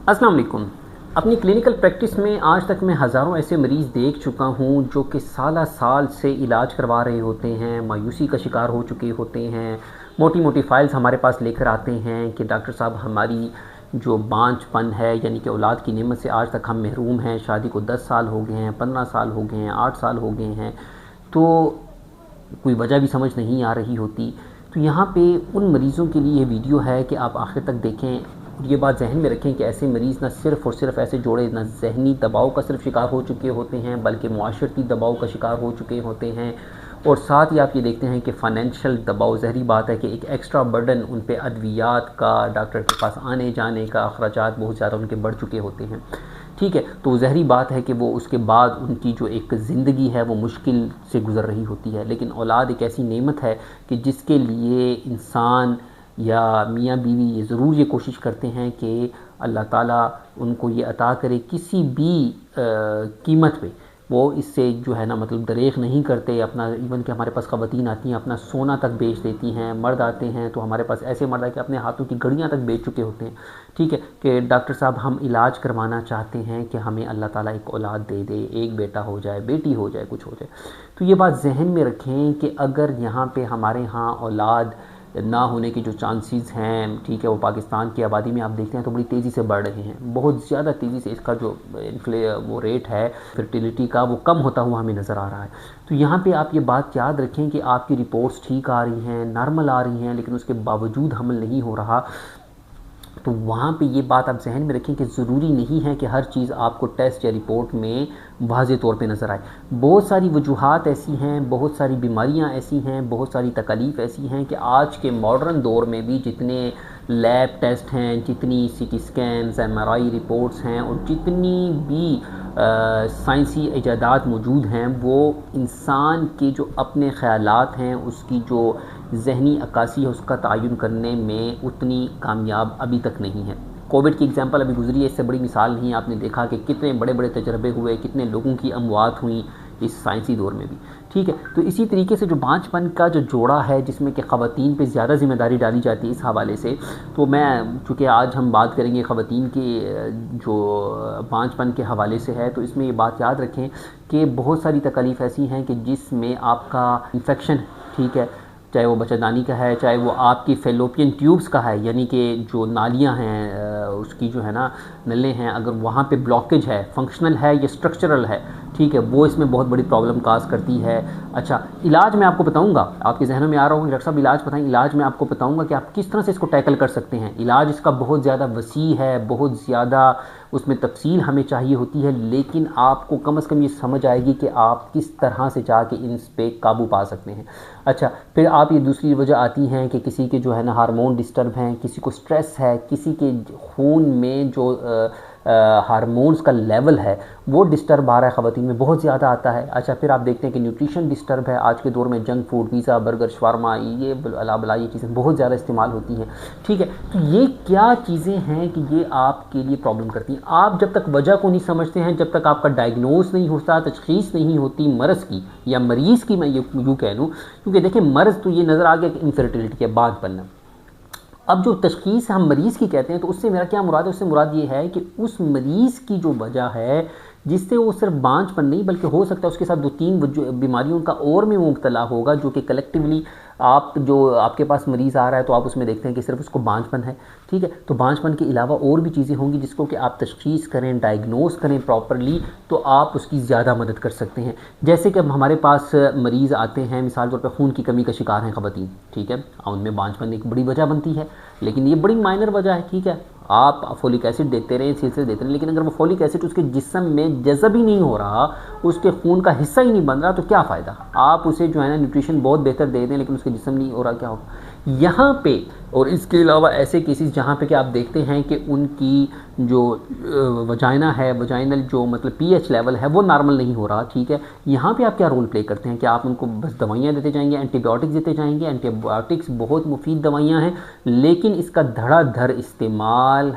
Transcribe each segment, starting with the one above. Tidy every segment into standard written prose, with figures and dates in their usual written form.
अस्सलाम वालेकुम। अपनी क्लिनिकल प्रैक्टिस में आज तक मैं हज़ारों ऐसे मरीज़ देख चुका हूँ जो कि साल साल से इलाज करवा रहे होते हैं, मायूसी का शिकार हो चुके होते हैं, मोटी मोटी फ़ाइल्स हमारे पास लेकर आते हैं कि डॉक्टर साहब हमारी जो बांझपन है यानी कि औलाद की नेमत से आज तक हम महरूम हैं, शादी को 10 साल हो गए हैं, 15 साल हो गए हैं, 8 साल हो गए हैं, तो कोई वजह भी समझ नहीं आ रही होती। तो यहाँ पे उन मरीज़ों के लिए ये वीडियो है कि आप आखिर तक देखें और ये बात जहन में रखें कि ऐसे मरीज़ ना सिर्फ़ और सिर्फ ऐसे जोड़े ना ज़हनी दबाव का सिर्फ शिकार हो चुके होते हैं बल्कि मुआशरती दबाव का शिकार हो चुके होते हैं, और साथ ही आप ये देखते हैं कि फ़ाइनेंशियल दबाव, ज़हरी बात है कि एक एक्स्ट्रा बर्डन उन पे अद्वियात का, डॉक्टर के पास आने जाने का अखराजात बहुत ज़्यादा उनके बढ़ चुके होते हैं। ठीक है, तो ज़हरी बात है कि वो उसके बाद उनकी जो एक ज़िंदगी है वो मुश्किल से गुज़र रही होती है। लेकिन औलाद एक ऐसी नेमत है कि जिसके लिए इंसान या मियाँ बीवी ये ज़रूर ये कोशिश करते हैं कि अल्लाह ताला उनको ये अता करे, किसी भी कीमत पे वो इससे जो है ना मतलब दरेख नहीं करते। अपना इवन कि हमारे पास ख़वातीन आती हैं अपना सोना तक बेच देती हैं, मर्द आते हैं तो हमारे पास ऐसे मर्द है कि अपने हाथों की घड़ियाँ तक बेच चुके होते हैं। ठीक है कि डॉक्टर साहब हम इलाज करवाना चाहते हैं कि हमें अल्लाह ताला एक औलाद दे दे, एक बेटा हो जाए, बेटी हो जाए, कुछ हो जाए। तो ये बात जहन में रखें कि अगर यहाँ पे हमारे यहाँ औलाद ना होने के जो चांसेस हैं, ठीक है, वो पाकिस्तान की आबादी में आप देखते हैं तो बड़ी तेज़ी से बढ़ रहे हैं, बहुत ज़्यादा तेज़ी से इसका जो वो रेट है फर्टिलिटी का वो कम होता हुआ हमें नज़र आ रहा है। तो यहाँ पे आप ये बात याद रखें कि आपकी रिपोर्ट्स ठीक आ रही हैं, नॉर्मल आ रही हैं, लेकिन उसके बावजूद हमल नहीं हो रहा, तो वहाँ पे ये बात आप जहन में रखें कि ज़रूरी नहीं है कि हर चीज़ आपको टेस्ट या रिपोर्ट में वाज़े तौर पे नज़र आए। बहुत सारी वजूहात ऐसी हैं, बहुत सारी बीमारियाँ ऐसी हैं, बहुत सारी तकलीफ़ ऐसी हैं कि आज के मॉडर्न दौर में भी जितने लैब टेस्ट हैं, जितनी सीटी स्कैन्स, MRI रिपोर्ट्स हैं और जितनी भी साइंसी इजादात मौजूद हैं, वो इंसान के जो अपने ख़यालात हैं, उसकी जो ज़हनी अक्कासी है, उसका तयन करने में उतनी कामयाब अभी तक नहीं है। कोविड की एग्ज़ाम्पल अभी गुजरी है, इससे बड़ी मिसाल नहीं है। आपने देखा कि कितने बड़े बड़े तजर्बे हुए, कितने लोगों की अमवात हुई इस साइंसी दौर में भी। ठीक है, तो इसी तरीके से जो बांझपन का जो जोड़ा है जिसमें कि ख़वातीन पे ज़्यादा ज़िम्मेदारी डाली जाती है, इस हवाले से तो मैं चूँकि आज हम बात करेंगे ख़वातीन के जो बांझपन के हवाले से है, तो इसमें ये बात याद रखें कि बहुत सारी तकलीफ़ ऐसी हैं कि जिसमें आपका इन्फेक्शन, ठीक है, चाहे वो बच्चादानी का है, चाहे वो आपकी फेलोपियन ट्यूब्स का है, यानी कि जो नालियाँ हैं उसकी जो है ना नलें हैं, अगर वहाँ पे ब्लॉकेज है, फंक्शनल है या स्ट्रक्चरल है, ठीक है, वो इसमें बहुत बड़ी प्रॉब्लम काज करती है। अच्छा, इलाज मैं आपको बताऊंगा, आपके जहनों में आ रहा हूँ डॉक्टर साहब इलाज बताएं, इलाज मैं आपको बताऊंगा कि आप किस तरह से इसको टैकल कर सकते हैं। इलाज इसका बहुत ज़्यादा वसी है, बहुत ज़्यादा उसमें तफसील हमें चाहिए होती है, लेकिन आपको कम से कम ये समझ आएगी कि आप किस तरह से जाके इन पे काबू पा सकते हैं। अच्छा, फिर आप ये दूसरी वजह आती हैं कि किसी के जो है ना हार्मोन डिस्टर्ब हैं, किसी को स्ट्रेस है, किसी के खून में जो हार्मोन्स का लेवल है वो डिस्टर्ब आ रहा है, ख़वातीन में बहुत ज़्यादा आता है। अच्छा, फिर आप देखते हैं कि न्यूट्रिशन डिस्टर्ब है, आज के दौर में junk food, pizza, burger, shawarma, ये अला बला ये चीज़ें बहुत ज़्यादा इस्तेमाल होती हैं। ठीक है, तो ये क्या चीज़ें हैं कि ये आपके लिए प्रॉब्लम करती हैं। आप जब तक वजह को नहीं समझते हैं, जब तक आपका डायग्नोस नहीं होता, तशख़ीस नहीं होती मर्ज़ की या मरीज़ की, मैं ये यूँ कह लूँ, क्योंकि देखिए मर्ज़ तो ये नज़र आ गया कि इनफर्टिलिटी के बाद बनना। अब जो तशख़ीस हम मरीज़ की कहते हैं तो उससे मेरा क्या मुराद है, उससे मुराद ये है कि उस मरीज़ की जो वजह है जिससे वो सिर्फ बांझपन नहीं बल्कि हो सकता है उसके साथ 2-3 बीमारियों का और में मुब्तला होगा, जो कि कलेक्टिवली आप जो आपके पास मरीज़ आ रहा है तो आप उसमें देखते हैं कि सिर्फ उसको बांझपन है। ठीक है, तो बांझपन के अलावा और भी चीज़ें होंगी जिसको कि आप तशख़ीस करें, डायग्नोस करें प्रॉपरली, तो आप उसकी ज़्यादा मदद कर सकते हैं। जैसे कि अब हमारे पास मरीज़ आते हैं, मिसाल तौर पर खून की कमी का शिकार हैं ख़वातीन, ठीक है, उनमें बांझपन एक बड़ी वजह बनती है, लेकिन ये बड़ी माइनर वजह है। ठीक है, आप फोलिक एसिड देते रहें, सिलसिले देते रहें, लेकिन अगर वो फोलिक एसिड उसके जिस्म में जज़ब ही नहीं हो रहा, उसके खून का हिस्सा ही नहीं बन रहा, तो क्या फ़ायदा। आप उसे जो है ना न्यूट्रिशन बहुत बेहतर दे दें लेकिन उसके जिस्म नहीं हो रहा, क्या होगा यहाँ पे। और इसके अलावा ऐसे केसेस जहाँ पे कि आप देखते हैं कि उनकी जो वजाइना है, वजाइनल जो मतलब pH लेवल है वो नॉर्मल नहीं हो रहा। ठीक है, यहाँ पे आप क्या रोल प्ले करते हैं कि आप उनको बस दवाइयाँ देते जाएंगे, एंटीबायोटिक्स देते जाएंगे। एंटीबायोटिक्स बहुत मुफीद दवाइयाँ हैं, लेकिन इसका धड़ाधड़ इस्तेमाल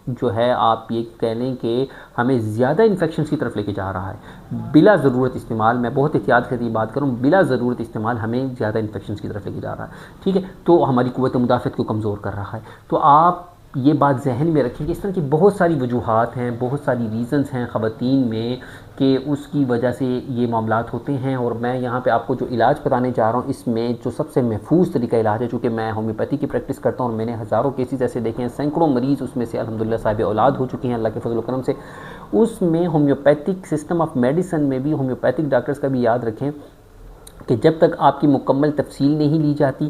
जो है आप ये कह लें कि हमें ज़्यादा इन्फेक्शन की तरफ लेके जा रहा है। बिला ज़रूरत इस्तेमाल, मैं बहुत एहतियात के साथ बात करूँ, बिला ज़रूरत इस्तेमाल हमें ज़्यादा इन्फेक्शन की तरफ लेके जा रहा है। ठीक है, तो हमारी क़ुव्वत मुदाफ़त को कमज़ोर कर रहा है। तो आप یہ بات ذہن میں رکھیں کہ اس طرح کی بہت ساری وجوہات ہیں، بہت ساری ریزنز ہیں خواتین میں کہ اس کی وجہ سے یہ معاملات ہوتے ہیں. اور میں یہاں پہ آپ کو جو علاج بتانے جا رہا ہوں اس میں جو سب سے محفوظ طریقہ علاج ہے، چونکہ میں ہومیوپیتھی کی پریکٹس کرتا ہوں اور میں نے ہزاروں کیسز ایسے دیکھے ہیں، سینکڑوں مریض اس میں سے الحمدللہ صاحب اولاد ہو چکے ہیں اللہ کے فضل و کرم سے. اس میں ہومیوپیتھک سسٹم آف میڈیسن میں بھی ہومیوپیتھک ڈاکٹرز کا بھی یاد رکھیں کہ جب تک آپ کی مکمل تفصیل نہیں لی جاتی،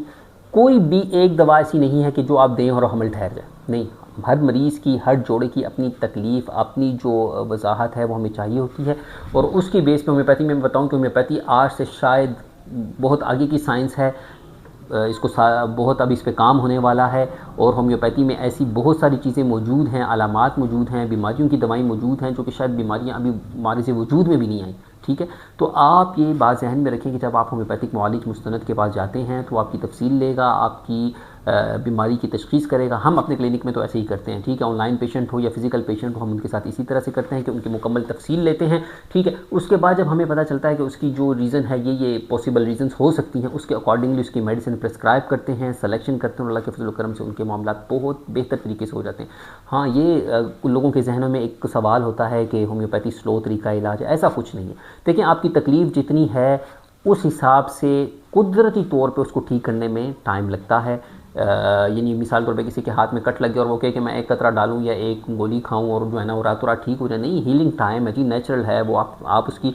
کوئی بھی ایک دوا ایسی نہیں ہے کہ جو آپ دیں اور حمل ٹھہر جائے. نہیں، ہر مریض کی، ہر جوڑے کی اپنی تکلیف، اپنی جو وضاحت ہے وہ ہمیں چاہیے ہوتی ہے. اور اس کی بیس پہ ہومیوپیتھی میں بتاؤں کہ ہومیوپیتھی آج سے شاید بہت آگے کی سائنس ہے، اس کو بہت اب اس پہ کام ہونے والا ہے. اور ہومیوپیتھی میں ایسی بہت ساری چیزیں موجود ہیں، علامات موجود ہیں، بیماریوں کی دوائیں موجود ہیں جو کہ شاید بیماریاں ابھی ہمارے سے وجود میں بھی نہیں آئیں. ٹھیک ہے، تو آپ یہ بات ذہن میں رکھیں کہ جب آپ ہومیوپیتھک معالج مستند کے پاس جاتے ہیں تو آپ کی تفصیل لے گا، آپ کی بیماری کی تشخیص کرے گا. ہم اپنے کلینک میں تو ایسے ہی کرتے ہیں. ٹھیک ہے، آن لائن پیشنٹ ہو یا فزیکل پیشنٹ ہو، ہم ان کے ساتھ اسی طرح سے کرتے ہیں کہ ان کی مکمل تفصیل لیتے ہیں. ٹھیک ہے، اس کے بعد جب ہمیں پتہ چلتا ہے کہ اس کی جو ریزن ہے یہ پاسبل ریزنز ہو سکتی ہیں، اس کے اکارڈنگلی اس کی میڈیسن پرسکرائب کرتے ہیں، سلیکشن کرتے ہیں، اور اللہ کے فضل و کرم سے ان کے معاملات بہت بہتر طریقے سے ہو جاتے ہیں. ہاں، یہ ان لوگوں کے ذہنوں میں ایک سوال ہوتا ہے کہ ہومیوپیتھی سلو طریقہ علاج ہے. ایسا کچھ نہیں ہے. دیکھیں، آپ کی تکلیف جتنی ہے اس حساب سے قدرتی طور پہ اس کو ٹھیک کرنے میں ٹائم لگتا ہے. یعنی مثال طور پہ کسی کے ہاتھ میں کٹ لگ گیا اور وہ کہے کہ میں ایک قطرہ ڈالوں یا ایک گولی کھاؤں اور جو ہے نا وہ راتوں رات ٹھیک ہو جائے. نہیں، ہیلنگ ٹائم ہے جی، نیچرل ہے وہ. آپ اس کی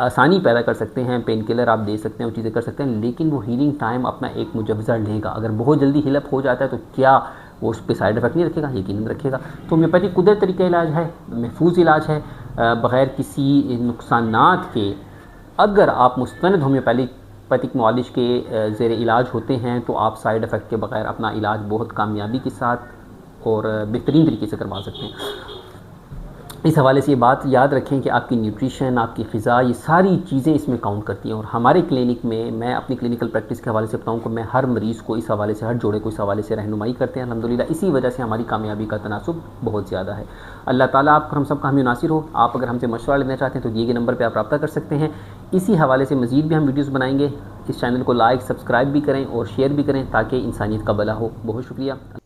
آسانی پیدا کر سکتے ہیں، پین کلر آپ دے سکتے ہیں، وہ چیزیں کر سکتے ہیں، لیکن وہ ہیلنگ ٹائم اپنا ایک مجوزہ لے گا. اگر بہت جلدی ہیل اپ ہو جاتا ہے تو کیا وہ اس پہ سائیڈ ایفیکٹ نہیں رکھے گا؟ یقیناً رکھے گا. تو ہومیوپیتھی قدرتی طریقہ علاج ہے، محفوظ علاج ہے، بغیر کسی نقصانات کے. اگر آپ مستند ہومیوپیتھک معالج کے زیر علاج ہوتے ہیں تو آپ سائیڈ ایفیکٹ کے بغیر اپنا علاج بہت کامیابی کے ساتھ اور بہترین طریقے سے کروا سکتے ہیں. اس حوالے سے یہ بات یاد رکھیں کہ آپ کی نیوٹریشن، آپ کی غذا، یہ ساری چیزیں اس میں کاؤنٹ کرتی ہیں. اور ہمارے کلینک میں اپنی کلینکل پریکٹس کے حوالے سے بتاؤں کہ میں ہر مریض کو اس حوالے سے، ہر جوڑے کو اس حوالے سے رہنمائی کرتے ہیں الحمدللہ. اسی وجہ سے ہماری کامیابی کا تناسب بہت زیادہ ہے. اللہ تعالیٰ آپ پر ہم سب کا حامی ناصر ہو. آپ اگر ہم سے مشورہ لینا چاہتے ہیں تو دیے گئے نمبر پہ آپ رابطہ کر سکتے ہیں. اسی حوالے سے مزید بھی ہم ویڈیوز بنائیں گے. اس چینل کو لائک، سبسکرائب بھی کریں اور شیئر بھی کریں تاکہ انسانیت کا بھلا ہو. بہت شکریہ.